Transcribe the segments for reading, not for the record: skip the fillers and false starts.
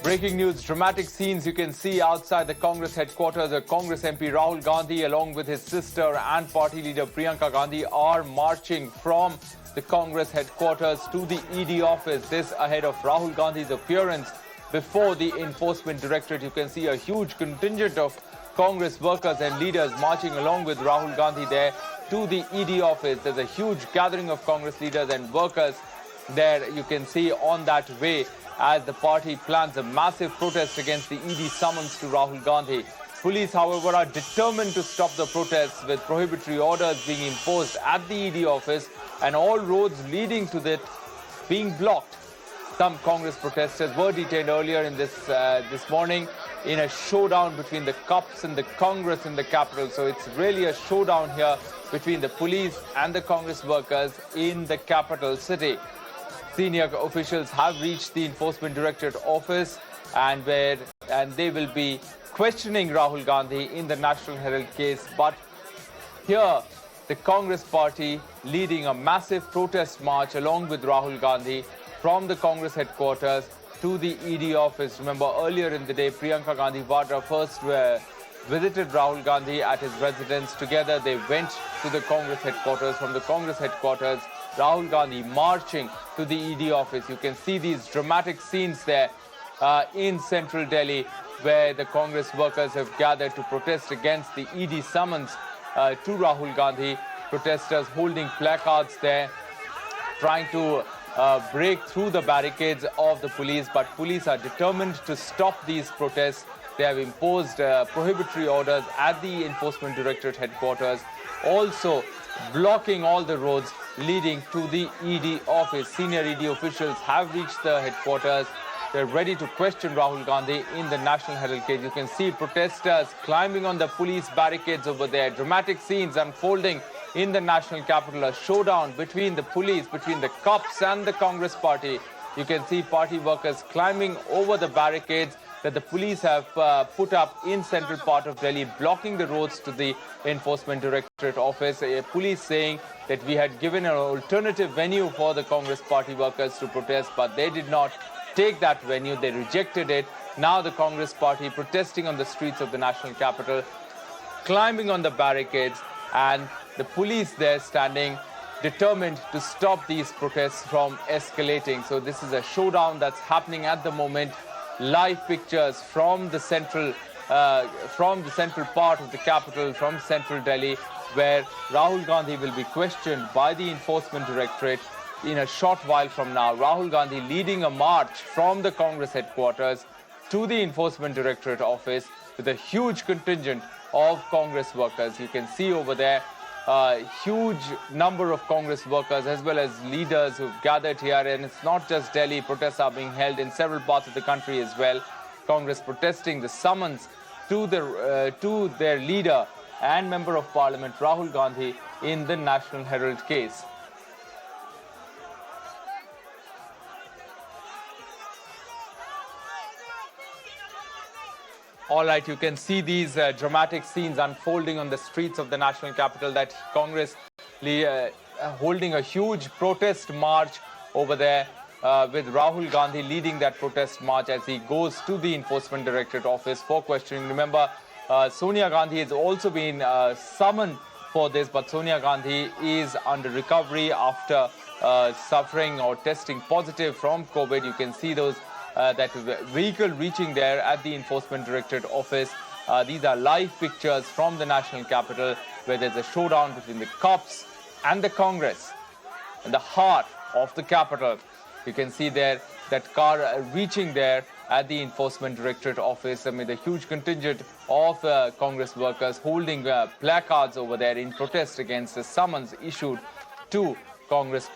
Breaking news, dramatic scenes you can see outside the Congress headquarters. A Congress MP Rahul Gandhi along with his sister and party leader Priyanka Gandhi are marching from the Congress headquarters to the ED office. This ahead of Rahul Gandhi's appearance before the Enforcement Directorate. You can see a huge contingent of Congress workers and leaders marching along with Rahul Gandhi there to the ED office. There's a huge gathering of Congress leaders and workers there you can see on that way as the party plans a massive protest against the ED summons to Rahul Gandhi. Police, however, are determined to stop the protests with prohibitory orders being imposed at the ED office and all roads leading to it being blocked. Some Congress protesters were detained earlier in this morning in a showdown between the cops and the Congress in the capital. So it's really a showdown here between the police and the Congress workers in the capital city. Senior officials have reached the Enforcement Directorate office and they will be questioning Rahul Gandhi in the National Herald case. But here, the Congress party leading a massive protest march along with Rahul Gandhi from the Congress headquarters to the ED office. Remember, earlier in the day, Priyanka Gandhi Vadra first visited Rahul Gandhi at his residence. Together, they went to the Congress headquarters. From the Congress headquarters, Rahul Gandhi marching to the ED office. You can see these dramatic scenes there in central Delhi where the Congress workers have gathered to protest against the ED summons to Rahul Gandhi. Protesters holding placards there, trying to break through the barricades of the police, but police are determined to stop these protests. They have imposed prohibitory orders at the Enforcement Directorate headquarters, also blocking all the roads leading to the ED office. Senior ED officials have reached the headquarters. They're ready to question Rahul Gandhi in the National Herald case. You can see protesters climbing on the police barricades over there. Dramatic scenes unfolding in the national capital. A showdown between the police, between the cops and the Congress party. You can see party workers climbing over the barricades that the police have put up in central part of Delhi, blocking the roads to the Enforcement Directorate office. Police saying that we had given an alternative venue for the Congress party workers to protest, but they did not take that venue. They rejected it. Now the Congress party protesting on the streets of the national capital, climbing on the barricades, and the police there standing determined to stop these protests from escalating. So this is a showdown that's happening at the moment. Live pictures from the central part of the capital, from central Delhi, where Rahul Gandhi will be questioned by the Enforcement Directorate in a short while from now. Rahul Gandhi leading a march from the Congress headquarters to the Enforcement Directorate office with a huge contingent of Congress workers. You can see over there a huge number of Congress workers as well as leaders who've gathered here. And it's not just Delhi. Protests are being held in several parts of the country as well. Congress protesting the summons to their leader and Member of Parliament Rahul Gandhi in the National Herald case. All right, you can see these dramatic scenes unfolding on the streets of the national capital, that Congress holding a huge protest march over there with Rahul Gandhi leading that protest march as he goes to the Enforcement Directorate office for questioning. Remember, Sonia Gandhi has also been summoned for this, but Sonia Gandhi is under recovery after suffering or testing positive from COVID. You can see those that vehicle reaching there at the Enforcement Directorate office. These are live pictures from the national capital where there's a showdown between the cops and the Congress in the heart of the capital. You can see there that car reaching there at the Enforcement Directorate office amid a huge contingent of Congress workers holding placards over there in protest against the summons issued to Congress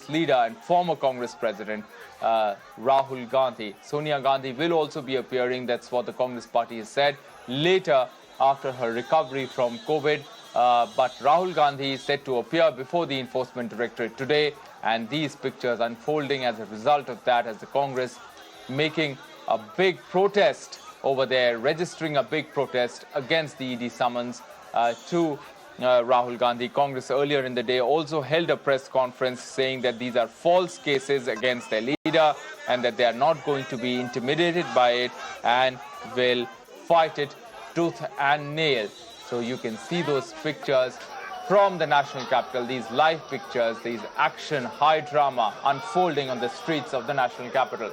leader and former Congress President Rahul Gandhi. Sonia Gandhi will also be appearing, that's what the Congress party has said, later after her recovery from COVID. But Rahul Gandhi is set to appear before the Enforcement Directorate today, and these pictures unfolding as a result of that, as the Congress making a big protest over there, registering a big protest against the ED summons to Rahul Gandhi. Congress earlier in the day also held a press conference saying that these are false cases against their leader. leader, and that they are not going to be intimidated by it and will fight it tooth and nail. So you can see those pictures from the national capital, these live pictures, these action, high drama unfolding on the streets of the national capital.